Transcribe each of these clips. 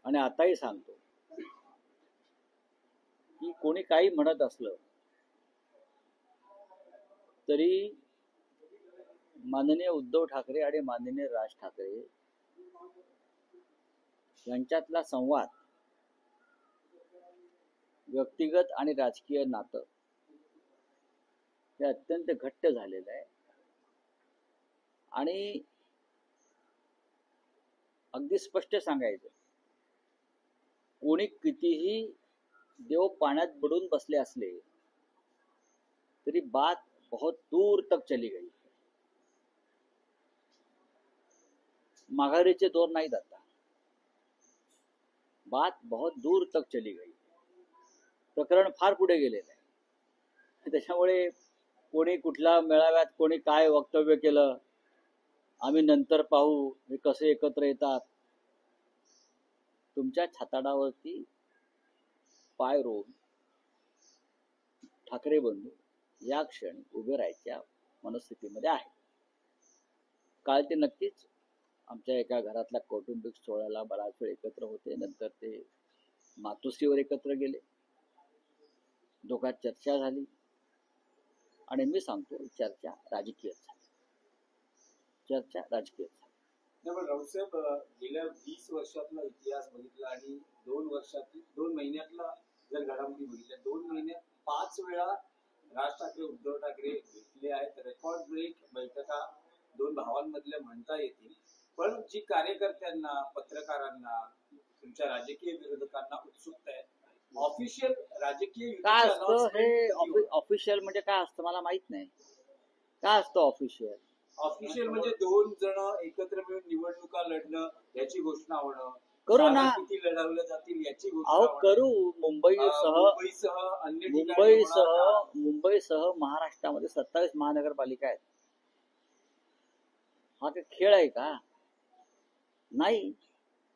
आणि आताही सांगतो की कोणी काही म्हणत असलं तरी माननीय उद्धव ठाकरे आणि माननीय राज ठाकरे यांच्यातला संवाद, व्यक्तिगत आणि राजकीय नातं हे अत्यंत घट्ट झालेलं आहे. आणि अगदी स्पष्ट सांगायचं, कोणी कितीही देव पाण्यात बुडून बसले असले तरी बात बहुत दूर तक चली गई. माघारीचे दोर नाही जाता, बात बहुत दूर तक चली गई. प्रकरण फार पुढे गेलेलं आहे. त्याच्यामुळे कोणी कुठल्या मेळाव्यात कोणी काय वक्तव्य केलं, आम्ही नंतर पाहू, हे कसे एकत्र येतात, तुमच्या छाताडावरती पाय रोवून ठाकरे बंधू या क्षणी उभे राहायच्या मनस्थितीमध्ये आहे. काल ते नक्कीच आमच्या एका घरातल्या कौटुंबिक सोहळ्याला बराच वेळ एकत्र होते. नंतर ते मातोश्रीवर एकत्र गेले, दोघात चर्चा झाली आणि मी सांगतो चर्चा राजकीय झाली. चर्चा राजकीय झाली. राऊतसाहेब, गेल्या 20 वर्षातला इतिहास बघितला आणि 2 महिन्यातला जर घडामोडी बघितल्या, 2 महिन्यात 5 वेळा राज ठाकरे उद्धव ठाकरे भेटले आहेत. रेकॉर्ड ब्रेक बैठका दोन भावांमधल्या म्हणता येतील. पण जी कार्यकर्त्यांना, पत्रकारांना, तुमच्या राजकीय विरोधकांना उत्सुकता आहे, ऑफिशियल राजकीय काय असतं हे? ऑफिशियल म्हणजे काय असतं मला माहित नाही. काय असतं ऑफिशियल? ऑफिशियल म्हणजे 2 जण एकत्र मिळून निवडणुका लढणं याची घोषणा होणं, करू ना, किती लढवल्या जातील याची घोषणा करू. मुंबईसह महाराष्ट्रामध्ये 27 महानगरपालिका आहेत. हा काही खेळ आहे का? नाही.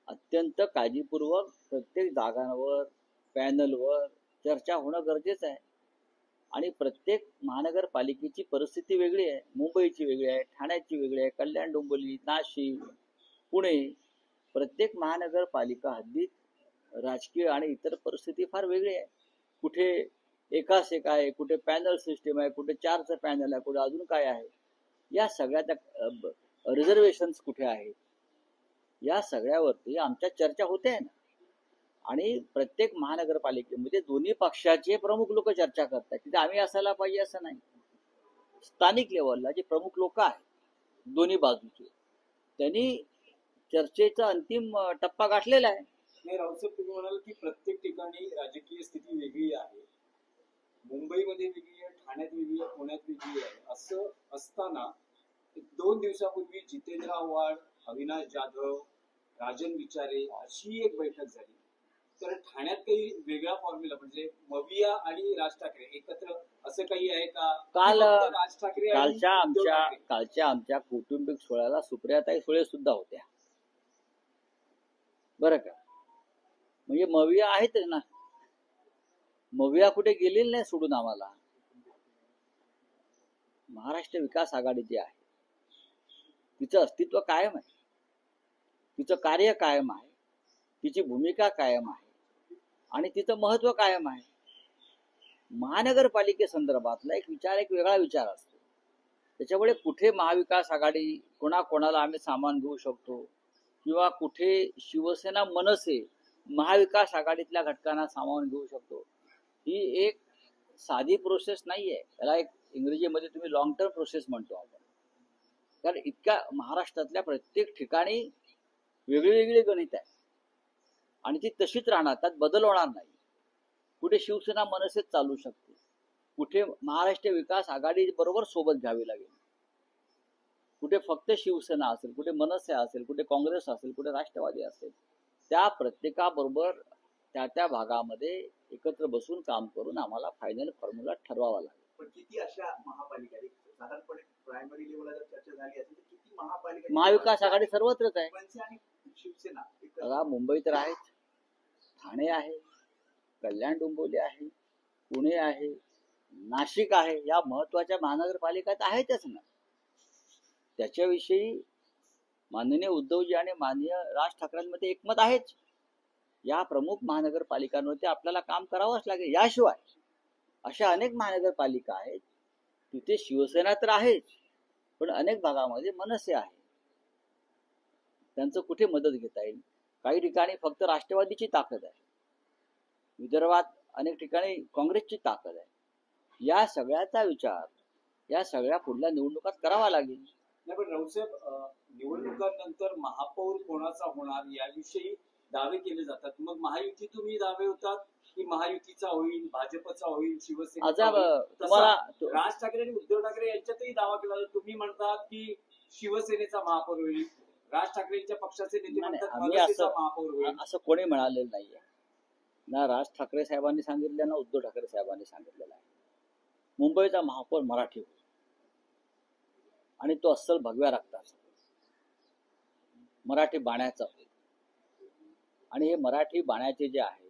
अत्यंत काळजीपूर्वक प्रत्येक जागांवर, पॅनलवर चर्चा होणं गरजेचं आहे. आणि प्रत्येक महानगरपालिकेची परिस्थिती वेगळी आहे. मुंबईची वेगळी आहे, ठाण्याची वेगळी आहे, कल्याण, डोंबिवली, नाशिक, पुणे, प्रत्येक महानगरपालिका हद्दीत राजकीय आणि इतर परिस्थिती फार वेगळी आहे. कुठे एकाच एक आहे, कुठे पॅनल सिस्टीम आहे, कुठे 4चं पॅनल आहे, कुठे अजून काय आहे, या सगळ्या रिझर्वेशन्स कुठे आहेत, या सगळ्यावरती आमच्या चर्चा होते ना. आणि प्रत्येक महानगरपालिकेमध्ये दोन्ही पक्षाचे प्रमुख लोक चर्चा करतात. तिथे आम्ही असायला पाहिजे असं नाही. स्थानिक लेवलला जे प्रमुख लोक आहेत दोन्ही बाजूचे, त्यांनी चर्चेचा अंतिम टप्पा गाठलेला आहे. नाही रावसाहेब, तुम्ही म्हणाल की प्रत्येक ठिकाणी राजकीय स्थिती वेगळी आहे. मुंबईमध्ये वेगळी आहे, ठाण्यात वेगळी आहे, पुण्यात वेगळी आहे. असं असताना 2 दिवसापूर्वी जितेंद्र आव्हाड, अविनाश जाधव, राजन विचारे अशी एक बैठक झाली. तर ठाण्यात काही वेगळा फॉर्म्युला म्हणजे मविया आणि राज ठाकरे एकत्र असं काही आहे का? राज ठाकरे कालच्या आमच्या कौटुंबिक सोहळ्याला सुप्रियाताई सुळे सुद्धा होत्या बरं का. म्हणजे मविया आहेतच ना. मविया कुठे गेलेली नाही सोडून आम्हाला. महाराष्ट्र विकास आघाडी जी आहे तिचं अस्तित्व कायम आहे, तिचं कार्य कायम आहे, तिची भूमिका कायम आहे आणि तिचं महत्व कायम आहे. महानगरपालिकेसंदर्भातला एक वेगळा विचार असतो. त्याच्यामुळे कुठे महाविकास आघाडी कोणाला आम्ही सामान घेऊ शकतो किंवा कुठे शिवसेना मनसे महाविकास आघाडीतल्या घटकांना सामावून घेऊ शकतो, ही एक साधी प्रोसेस नाहीये. त्याला एक इंग्रजीमध्ये तुम्ही लॉंग टर्म प्रोसेस म्हणतो आपण. कारण इतक्या महाराष्ट्रातल्या प्रत्येक ठिकाणी वेगळी गणित आहे आणि ती तशीच राहणार, त्यात बदल होणार नाही. कुठे शिवसेना मनसेच चालू शकते, कुठे महाराष्ट्र विकास आघाडी बरोबर सोबत घ्यावी लागेल, कुठे फक्त शिवसेना असेल, कुठे मनसे असेल, कुठे काँग्रेस असेल, कुठे राष्ट्रवादी असेल. त्या प्रत्येकाबरोबर त्या भागामध्ये एकत्र बसून काम करून आम्हाला फायनल फॉर्म्युला ठरवावा लागेल. पण किती अशा महापालिका साधारणपणे प्रायमरी लेवलला जर चर्चा झाली असेल तर किती महापालिका? महाविकास आघाडी सर्वत्रच आहे. शिवसेना मुंबई तर आहेच, ठाणे आहे, कल्याण डोंबिवली आहे, पुणे आहे, नाशिक आहे. या महत्वाच्या महानगरपालिका आहेतच ना. त्याच्याविषयी माननीय उद्धवजी आणि माननीय राज ठाकरेंमध्ये एकमत आहेच. या प्रमुख महानगरपालिकांवरती आपल्याला काम करावंच लागेल. याशिवाय अशा अनेक महानगरपालिका आहेत तिथे शिवसेना तर आहेच, पण अनेक भागामध्ये मनसे आहे. त्यांचं कुठे मदत घेता येईल? काही ठिकाणी फक्त राष्ट्रवादीची ताकद आहे, विदर्भात अनेक ठिकाणी काँग्रेसची ताकद आहे. या सगळ्याचा विचार या सगळ्या पुढल्या निवडणुकात करावा लागेल. नाही, पण राऊतसाहेब, निवडणुकांनंतर महापौर कोणाचा होणार याविषयी दावे केले जातात. मग महायुती तुम्ही दावे होतात की महायुतीचा होईल, भाजपचा होईल, शिवसेनेचा आता होईल? तुम्हाला तसा राज ठाकरे आणि उद्धव ठाकरे यांच्यातही दावा केला जातो. तुम्ही म्हणतात की शिवसेनेचा महापौर होईल, राज ठाकरेंच्या पक्षाचे नेते म्हणतात आम्ही मनसेचा महापौर होईल. असं कोणी म्हणालेलं नाहीये. ना राज ठाकरे साहेबांनी सांगितलं ना उद्धव ठाकरे साहेबांनी सांगितलेलं आहे. मुंबईचा महापौर मराठी होईल आणि तो अस्सल भगव्या रक्ताचा मराठी बाण्याचा होईल. आणि हे मराठी बाण्याचे जे आहेत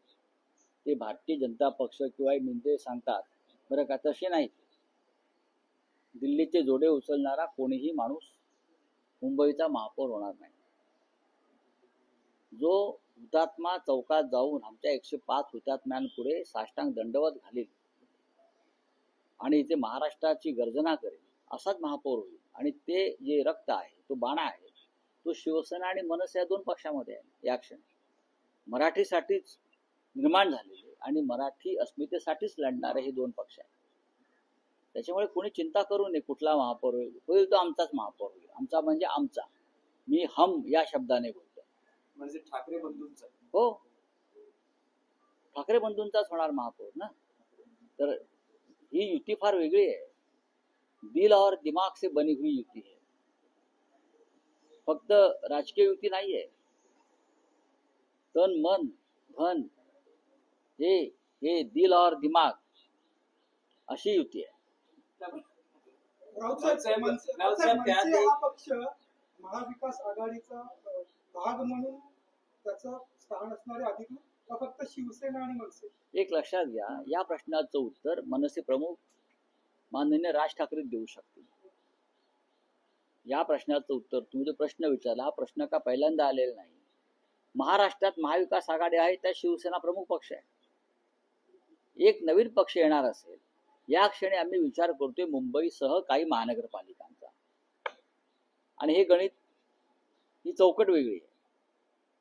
ते भारतीय जनता पक्ष किंवा मिंदे सांगतात बरं का, तसे नाहीत. दिल्लीचे जोडे उचलणारा कोणीही माणूस मुंबईचा महापौर होणार नाही. जो हुतात्मा चौकात जाऊन आमच्या 105 हुतात्म्यांपुढे साष्टांग दंडवत घालील आणि इथे महाराष्ट्राची गर्जना करेल असाच महापौर होईल. आणि ते जे रक्त आहे, तो बाणा आहे, तो शिवसेना आणि मनसे या दोन पक्षामध्ये आहे. या क्षणी मराठीसाठीच निर्माण झालेले आणि मराठी अस्मितेसाठीच लढणारे हे दोन पक्ष आहेत. त्याच्यामुळे कोणी चिंता करू नये कुठला महापौर होईल तो आमचाच महापौर होईल. आमचा म्हणजे आमचा. मी हम या शब्दाने बोलतो. म्हणजे ठाकरे बंधूंचा. हो, ठाकरे बंधूंचाच होणार महापौर ना. तर ही युती फार वेगळी आहे. दिल और दिमाग से बनी हुई युती है. फक्त राजकीय युती नाहीये. तन मन धन हे दिल और दिमाग अशी युती आहे. राऊतसाहेब, मनसे हा पक्ष महाविकास आघाडीचा भाग म्हणून त्याचं स्थान असणारे अधिकृत का फक्त शिवसेना आणि मनसे? एक लक्षात घ्या, या प्रश्नाचं उत्तर मनसे प्रमुख माननीय राज ठाकरे देऊ शकतील. या प्रश्नाचं उत्तर तुम्ही जो प्रश्न विचारला हा प्रश्न का पहिल्यांदा आलेला नाही. महाराष्ट्रात महाविकास आघाडी आहे, त्या शिवसेना प्रमुख पक्ष आहे. एक नवीन पक्ष येणार असेल या क्षणी आम्ही विचार करतोय मुंबईसह काही महानगरपालिकांचा. आणि हे गणित, ही चौकट वेगळी आहे.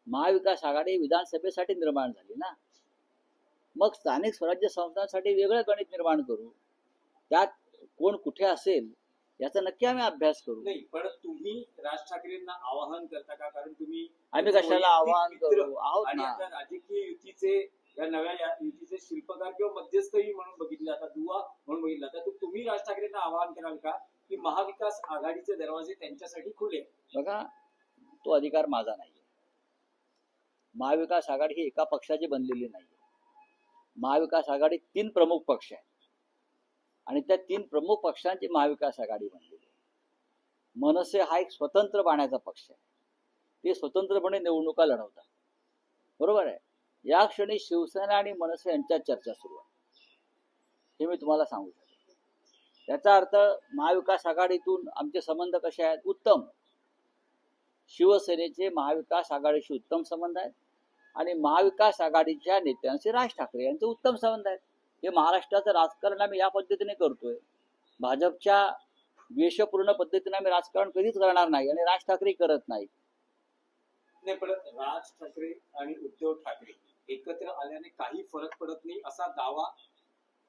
महाविकास आघाडी विधानसभेसाठी निर्माण झाली ना, मग स्थानिक स्वराज्य संस्थांसाठी वेगळं गणित निर्माण करू. त्यात कोण कुठे असेल याचा नक्की आम्ही अभ्यास करू. नाही, पण तुम्ही राज ठाकरेंना आवाहन करता का? कारण तुम्ही आम्ही कशाला आवाहन करू आहोत आणि ना. आता राजकीय युतीचे या नव्या युतीचे शिल्पकार किंवा मध्यस्थही म्हणून बघितले जातात, दुवा म्हणून बघितला जातात. तर तुम्ही राज ठाकरेंना आवाहन कराल का की महाविकास आघाडीचे दरवाजे त्यांच्यासाठी खुले? बघा, तो अधिकार माझा नाही. महाविकास आघाडी ही एका पक्षाची बनलेली नाही. महाविकास आघाडी 3 प्रमुख पक्ष आहेत आणि त्या 3 प्रमुख पक्षांची महाविकास आघाडी बनलेली आहे. मनसे हा एक स्वतंत्र बाण्याचा पक्ष आहे. ते स्वतंत्रपणे निवडणुका लढवतात, बरोबर आहे. या क्षणी शिवसेना आणि मनसे यांच्यात चर्चा सुरू आहे, हे मी तुम्हाला सांगू शकतो. त्याचा अर्थ महाविकास आघाडीतून आमचे संबंध कसे आहेत? उत्तम. शिवसेनेचे महाविकास आघाडीशी उत्तम संबंध आहेत आणि महाविकास आघाडीच्या नेत्यांचे राज ठाकरे यांचे उत्तम संबंध आहेत. हे महाराष्ट्राचं राजकारण आम्ही या पद्धतीने करतोय. भाजपच्या द्वेषपूर्ण पद्धतीने आम्ही राजकारण कधीच करणार नाही आणि राज ठाकरे करत नाहीत. नाही, पण राज ठाकरे आणि उद्धव ठाकरे एकत्र आल्याने काही फरक पडत नाही असा दावा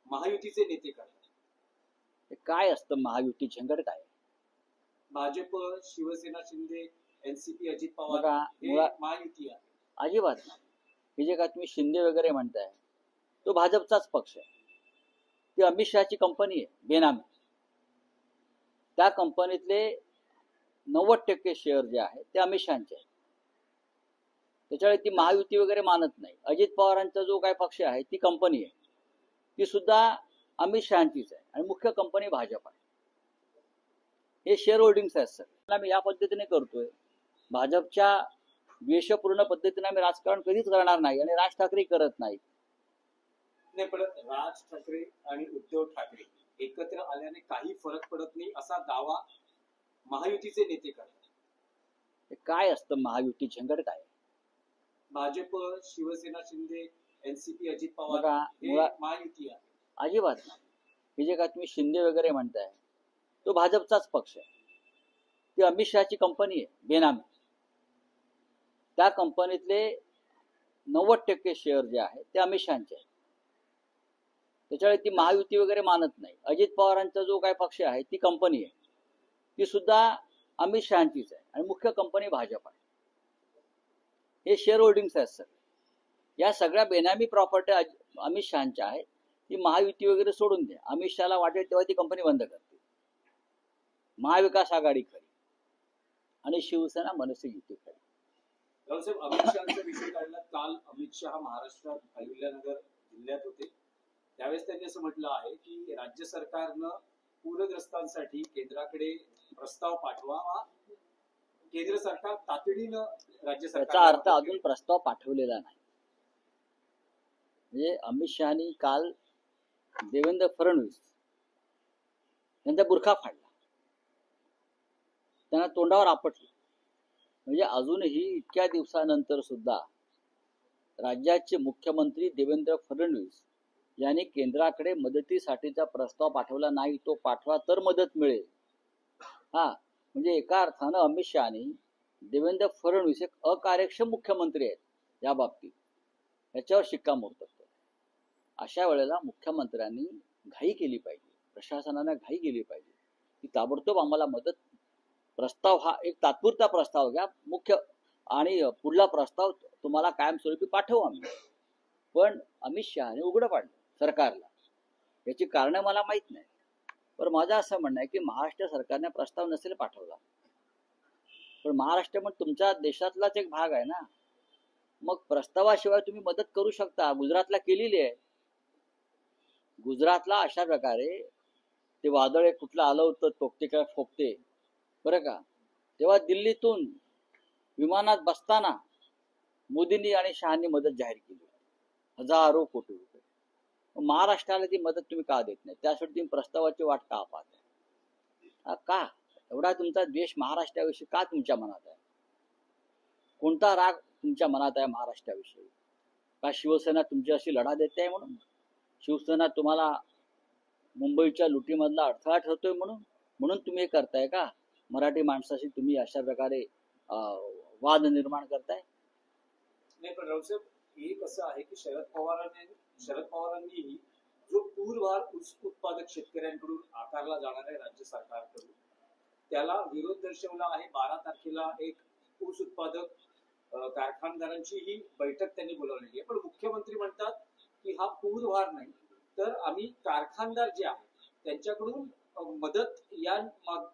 महायुतीचे नेते करतात. काय असतं महायुती? झंझट काय? भाजप, शिवसेना, शिंदे, एनसीपी, अजित पवार बघा, हे महायुती आहे. अजिबात नाही. हे जे काय तुम्ही शिंदे वगैरे म्हणताय तो भाजपचाच पक्ष आहे. ती अमित शहाची कंपनी आहे बेनामी. त्या कंपनीतले 90% शेअर जे आहेत ते अमित शहाचे आहेत. त्याच्यामुळे ती महायुती वगैरे मानत नाही. अजित पवारांचा जो काय पक्ष आहे ती कंपनी आहे, ती सुद्धा अमित शहाचीच आहे आणि मुख्य कंपनी भाजप आहे. हे शेअर होल्डिंग्स आहेत सर. आम्ही या पद्धतीने करतोय. भाजपच्या द्वेषपूर्ण पद्धतीने आम्ही राजकारण कधीच करणार नाही आणि राज ठाकरे करत नाहीत. नाही, पण राज ठाकरे आणि उद्धव ठाकरे एकत्र आल्याने काही फरक पडत नाही असा दावा महायुतीचे नेते करतात. काय असतं महायुती? झंझट काय? भाजप, शिवसेना, शिंदे, एनसीपी, अजित पवार बघा, हे मुळात महायुती आहे. अजिबात नाही. हे जे काय तुम्ही शिंदे वगैरे म्हणताय तो भाजपचाच पक्ष आहे. ती अमित शहाची कंपनी आहे बेनामी. त्या कंपनीतले 90% शेअर जे आहेत ते अमित शहाचे आहेत. त्याच्यामुळे ती महायुती वगैरे मानत नाही. अजित पवारांचा जो काय पक्ष आहे ती कंपनी आहे, ती सुद्धा अमित शहाचीच आहे आणि मुख्य कंपनी भाजप आहे. हे शेअर होल्डिंग्स आहेत सगळे. या सगळ्या बेनामी प्रॉपर्टी अमित शहाच्या आहेत. ती महायुती वगैरे सोडून द्या. अमित शहाला वाटेल तेव्हा ती कंपनी बंद करते. महाविकास आघाडी खरी आणि शिवसेना मनसे युती खरी. रावसाहेब, अमित शहाचा विषय काढला. काल अमित शहा महाराष्ट्रात अहिल्यानगर जिल्ह्यात होते. त्यावेळेस त्यांनी असं म्हटलं आहे की राज्य सरकारनं पूरग्रस्तांसाठी केंद्राकडे प्रस्ताव पाठवावा. केंद्र सरकार तातडीनं राज्य याचा सरकार अर्थ अजून प्रस्ताव पाठवलेला नाही. म्हणजे अमित शहानी काल देवेंद्र फडणवीस यांचा बुरखा फाडला, त्यांना तोंडावर आपटलं. म्हणजे अजूनही इतक्या दिवसानंतर सुद्धा राज्याचे मुख्यमंत्री देवेंद्र फडणवीस यांनी केंद्राकडे मदतीसाठीचा प्रस्ताव पाठवला नाही. तो पाठवा तर मदत मिळेल. म्हणजे एका अर्थानं अमित शहानी देवेंद्र फडणवीस एक अकार्यक्षम मुख्यमंत्री आहेत या बाबतीत, याच्यावर शिक्कामोर्तब केलं. अशा वेळेला मुख्यमंत्र्यांनी घाई केली पाहिजे, प्रशासनाने घाई केली पाहिजे की ताबडतोब आम्हाला मदत प्रस्ताव, हा एक तात्पुरता प्रस्ताव घ्या मुख्य, आणि पुढला प्रस्ताव तुम्हाला कायमस्वरूपी पाठवू आम्ही. पण अमित शहाने उघडं पाडलं सरकारला. याची कारणं मला माहीत नाही, पण माझं असं म्हणणं आहे की महाराष्ट्र सरकारने प्रस्ताव नसेल पाठवला, पण महाराष्ट्र पण तुमच्या देशातलाच एक भाग आहे ना. मग प्रस्तावाशिवाय तुम्ही मदत करू शकता. गुजरातला केलेली आहे. गुजरातला अशा प्रकारे ते वादळ एक कुठलं आलं होतं, तोकते काय फोकते बरं का, तेव्हा दिल्लीतून विमानात बसताना मोदींनी आणि शहांनी मदत जाहीर केली, हजारो कोटी रुपये. महाराष्ट्राला ती मदत तुम्ही का देत नाही? त्यासाठी तुम्ही प्रस्तावाची वाट का पाहताय? का एवढा तुमचा द्वेष महाराष्ट्राविषयी का तुमच्या मनात आहे? कोणता राग तुमच्या मनात आहे महाराष्ट्राविषयी? का शिवसेना तुमची अशी लढा देते आहे म्हणून? शिवसेना तुम्हाला मुंबईच्या लुटीमधला अडथळा ठरतोय म्हणून तुम्ही हे करताय का? मराठी माणसाशी तुम्ही अशा प्रकारे वाद निर्माण करताय? नाही, पण रावसाहेब एक असं आहे की शरद पवारांनी जो पूरभार ऊस उत्पादक शेतकऱ्यांकडून आकारला जाणार आहे राज्य सरकारकडून, त्याला विरोध दर्शवला आहे. 12 तारखेला एक ऊस उत्पादक कारखानदारांची ही बैठक त्यांनी बोलावलेली आहे. पण मुख्यमंत्री म्हणतात की हा पूरभार नाही, तर आम्ही कारखानदार जे आहेत त्यांच्याकडून मदत या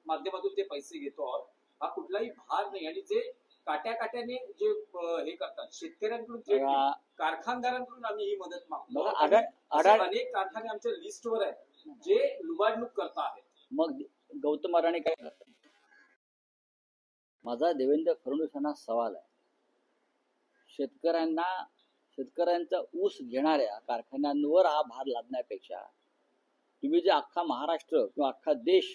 माध्यमातून ते पैसे घेतो आहोत. हा कुठलाही भार नाही. आणि जे काट्याने जे हे करतात शेतकऱ्यांकडून, कारखानदारांकडून आम्ही ही मदत मागतो. अनेक कारखाने आमच्या लिस्टवर आहेत जे लुबाडणूक करत आहेत. मग गौतम अडाणी काय करतात? माझा देवेंद्र फडणवीस यांना सवाल आहे, शेतकऱ्यांचा ऊस घेणाऱ्या कारखान्यांवर हा भार लादण्यापेक्षा तुम्ही जे अख्खा महाराष्ट्र किंवा अख्खा देश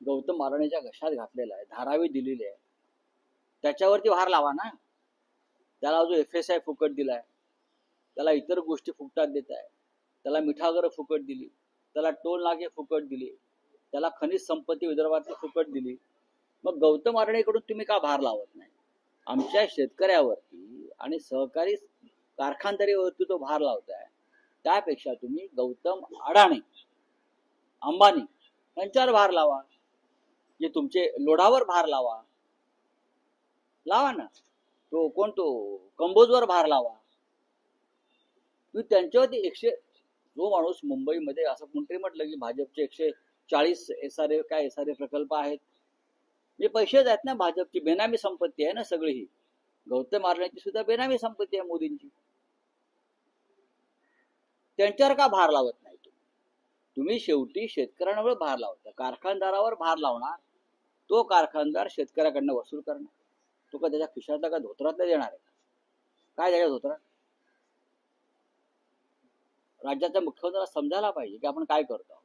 गौतम अडाणीच्या घशात घातलेला आहे, धारावी दिलेली आहे, त्याच्यावरती भार लावा ना. त्याला जो FSI फुकट दिलाय, त्याला इतर गोष्टी फुकटात देत आहे, त्याला मिठागर फुकट दिली, त्याला टोल नाके फुकट दिली, त्याला खनिज संपत्ती विदर्भातली फुकट दिली. मग गौतम अडाणीकडून तुम्ही का भार लावत नाही? आमच्या शेतकऱ्यावरती आणि सहकारी कारखानदारीवरती तो भार लावताय. त्यापेक्षा तुम्ही गौतम अडाणी, अंबानी यांच्यावर भार लावा, जे तुमचे लोढावर भार लावा ना. तो कंबोजवर भार लावा. तुम्ही त्यांच्यावरती जो माणूस मुंबईमध्ये असं कोणतरी म्हटलं की भाजपचे 140 SRA प्रकल्प आहेत, हे पैसेच आहेत ना भाजपची, बेनामी संपत्ती आहे ना सगळी. ही गौतम अडाणीची सुद्धा बेनामी संपत्ती आहे मोदींची. त्यांच्यावर का भार लावत नाही तुम्ही? शेवटी शेतकऱ्यांवर भार लावता, कारखानदारावर भार लावणार. तो कारखानदार शेतकऱ्याकडनं वसूल करणार. तो का त्याच्या खिशातला का धोत्रातला देणार आहे? काय त्याच्या धोत्रात? राज्याच्या मुख्यमंत्र्याला समजायला पाहिजे की आपण काय करतो.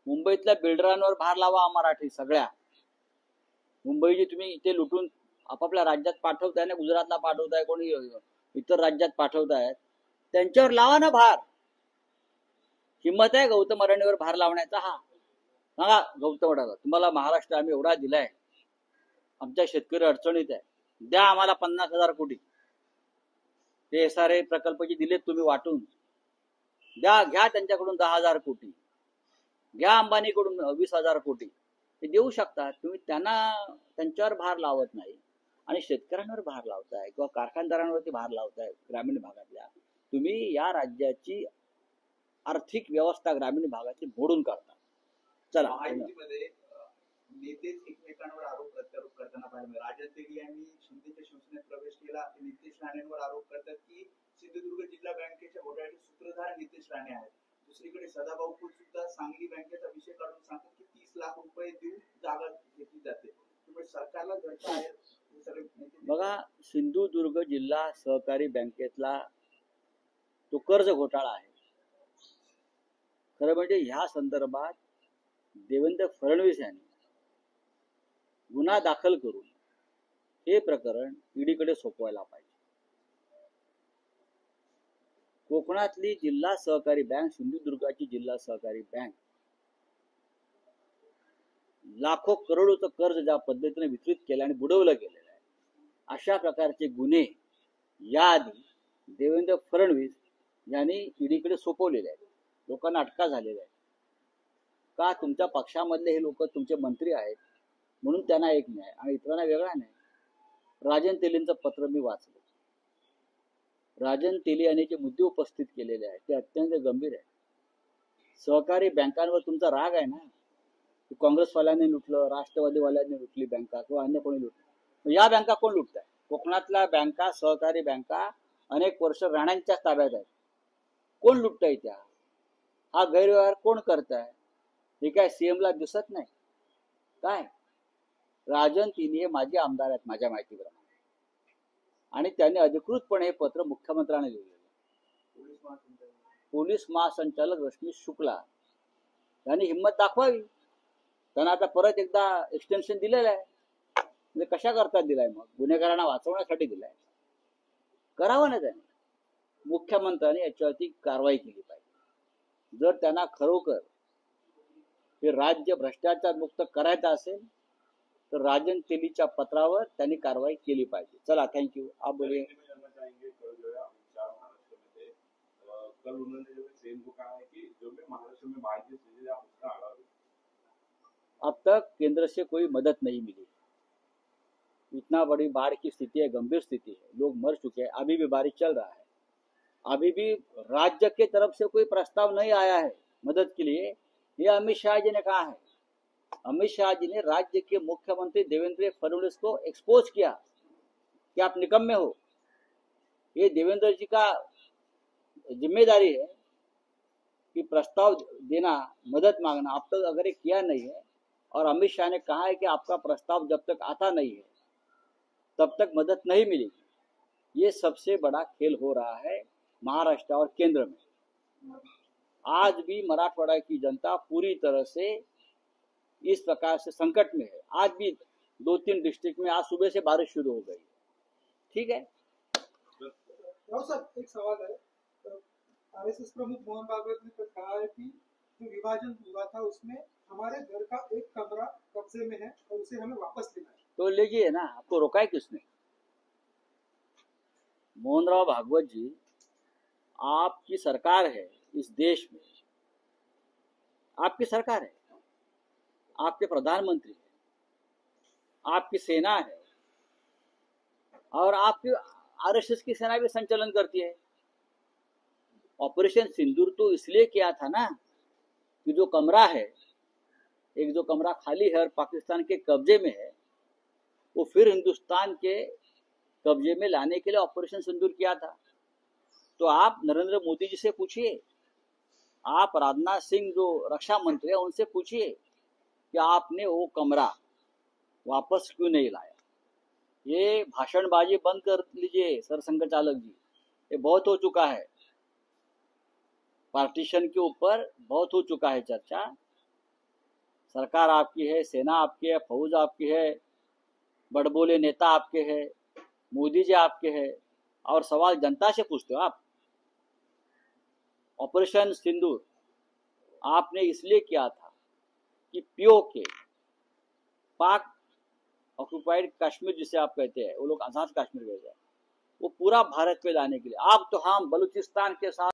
मुंबईतल्या बिल्डरांवर भार लावा, मराठी सगळ्या मुंबईची तुम्ही इथे लुटून आपापल्या राज्यात पाठवताय ना, गुजरातला पाठवताय, कोणी इतर राज्यात पाठवतायत, त्यांच्यावर लावा ना भार. हिंमत आहे गौतम अडाणीवर भार लावण्याचा? हा सांगा गौतम अडाणी, तुम्हाला महाराष्ट्र आम्ही एवढा दिलाय, आमच्या शेतकरी अडचणीत आहे, द्या आम्हाला 50,000 कोटी. ते SRA प्रकल्प जे दिलेत तुम्ही वाटून, द्या, घ्या त्यांच्याकडून 10,000 कोटी, घ्या अंबानीकडून 20,000 कोटी. ते देऊ शकतात. तुम्ही त्यांच्यावर भार लावत नाही आणि शेतकऱ्यांवर भार लावताय किंवा कारखानदारांवरती भार लावताय ग्रामीण भागातल्या. तुम्ही या राज्याची आर्थिक व्यवस्था ग्रामीण भागाची मोडून काढता. चला, महायुतीमध्ये नेतेच एकमेकांवर आरोप प्रत्यारोप करताना पाहिलं. राजन तेली यांनी शिंदेच्या शिवसेनेत प्रवेश केला. ते नितेश राणेंवर आरोप करतात की सिंधुदुर्ग जिल्हा बँकेच्या घोटाळ्याचे सूत्रधार नितेश राणे आहेत. दुसरीकडे सदाभाऊ खोत सुद्धा सांगली बँकेचा विषय काढून सांगतात की 30 लाख रुपये देऊन जागा घेतली जाते. त्यामुळे सरकारला घडतं आहे हे सगळे बघा, सिंधुदुर्ग जिल्हा सहकारी बँकेतला तो कर्ज घोटाळा आहे. खरं म्हणजे ह्या संदर्भात देवेंद्र फडणवीस यांनी गुन्हा दाखल करून हे प्रकरण ईडीकडे सोपवायला पाहिजे. कोकणातली जिल्हा सहकारी बँक, सिंधुदुर्गाची जिल्हा सहकारी बँक, लाखो करोडोचं कर्ज ज्या पद्धतीने वितरित केलं आणि बुडवलं गेलेलं आहे, अशा प्रकारचे गुन्हे याआधी देवेंद्र फडणवीस यांनी ईडीकडे सोपवलेले आहेत. लोकांना अटका झालेल्या आहेत. का? तुमच्या पक्षामधले हे लोक तुमचे मंत्री आहेत म्हणून त्यांना एक न्याय आणि इतरांना वेगळा न्याय. राजन तेलींचं पत्र मी वाचलं. राजन तेली यांनी जे मुद्दे उपस्थित केलेले आहेत ते अत्यंत गंभीर आहे. सहकारी बँकांवर तुमचा राग आहे ना, काँग्रेसवाल्यांनी लुटलं, राष्ट्रवादीवाल्यांनी लुटली बँका किंवा अन्य कोणी लुटलं. या बँका कोण लुटताय? कोकणातल्या बँका, सहकारी बँका अनेक वर्ष राणांच्या ताब्यात आहेत. कोण लुटताय त्या? हा गैरव्यवहार कोण करताय? हे काय CM ला दिसत नाही काय? राजन तेली हे माजी आमदार आहेत माझ्या माहितीप्रमाणे, आणि त्यांनी अधिकृतपणे हे पत्र मुख्यमंत्र्यांना लिहिलेलं. पोलीस महासंचालक रश्मी शुक्ला यांनी हिंमत दाखवावी. त्यांना आता परत एकदा एक्सटेन्शन दिलेलं आहे. म्हणजे कशा करता दिलाय? मग गुन्हेगारांना वाचवण्यासाठी दिलाय. करावं ना त्यांनी. मुख्यमंत्र्यांनी याच्यावरती कारवाई केली पाहिजे. जर त्यांना खरोखर हे राज्य भ्रष्टाचार मुक्त करायचं असेल तर राजन तेलीच्या पत्रावर त्यांनी कारवाई केली पाहिजे. चला, थँक्यू. आप बोलिए. कल उन्होंने जो सेम को कहा है कि जो भी महाराष्ट्र में बाढ़ की स्थिति है उसका आगाज। अब तक केंद्र से कोई मदद नहीं मिली. इतना बड़ी बाढ़ की स्थिति है, गंभीर स्थिति है, लोग मर चुके हैं, अभी भी बारिश चल रहा है. अभी भी राज्य के तरफ से कोई प्रस्ताव नहीं आया है मदद के लिए. ये अमित शाह जी ने कहा है. अमित शाह जी ने राज्य के मुख्यमंत्री देवेंद्र फडणवीस को एक्सपोज किया कि आप निकम्मे हो. ये देवेंद्र जी का जिम्मेदारी है कि प्रस्ताव देना, मदद मांगना. अब तक अगर ये किया नहीं है और अमित शाह ने कहा है कि आपका प्रस्ताव जब तक आता नहीं है तब तक मदद नहीं मिलेगी. ये सबसे बड़ा खेल हो रहा है महाराष्ट्र और केंद्र में. आज भी मराठवाड़ा की जनता पूरी तरह से इस प्रकार से संकट में है. आज भी 2-3 डिस्ट्रिक्ट में आज सुबह से बारिश शुरू हो गई. ठीक है. राव साहब, एक सवाल है. RSS प्रमुख मोहन भागवत ने कहा है कि जो विभाजन हुआ था उसमें हमारे घर का एक कमरा कब्जे में है और उसे हमें वापस लेना है. तो लीजिए ना, आपको रोका है किसने? मोहनराव भागवत जी, आपकी सरकार है इस देश में, आपकी सरकार है, आपके प्रधानमंत्री है, आपकी सेना है और आपकी RSS की सेना भी संचालन करती है. ऑपरेशन सिंदूर तो इसलिए किया था ना कि जो कमरा है, एक जो कमरा खाली है और पाकिस्तान के कब्जे में है, वो फिर हिंदुस्तान के कब्जे में लाने के लिए ऑपरेशन सिंदूर किया था. तो आप नरेंद्र मोदी जी से पूछिए, आप राजनाथ सिंह जो रक्षा मंत्री है उनसे पूछिए कि आपने वो कमरा वापस क्यों नहीं लाया. ये भाषणबाजी बंद कर लीजिए सर संघचालक जी, ये बहुत हो चुका है. पार्टीशन के ऊपर बहुत हो चुका है चर्चा. सरकार आपकी है, सेना आपकी है, फौज आपकी है, बड़बोले नेता आपके हैं, मोदी जी आपके हैं, और सवाल जनता से पूछते हो आप। ऑपरेशन सिंदूर आपने इसलिए किया था कि पीओके, पाक ऑक्युपाइड कश्मीर जिसे आप कहते हैं, वो लोग आजाद कश्मीर गए थे, वो पूरा भारत पे लाने के लिए। आप तो हम बलूचिस्तान के साथ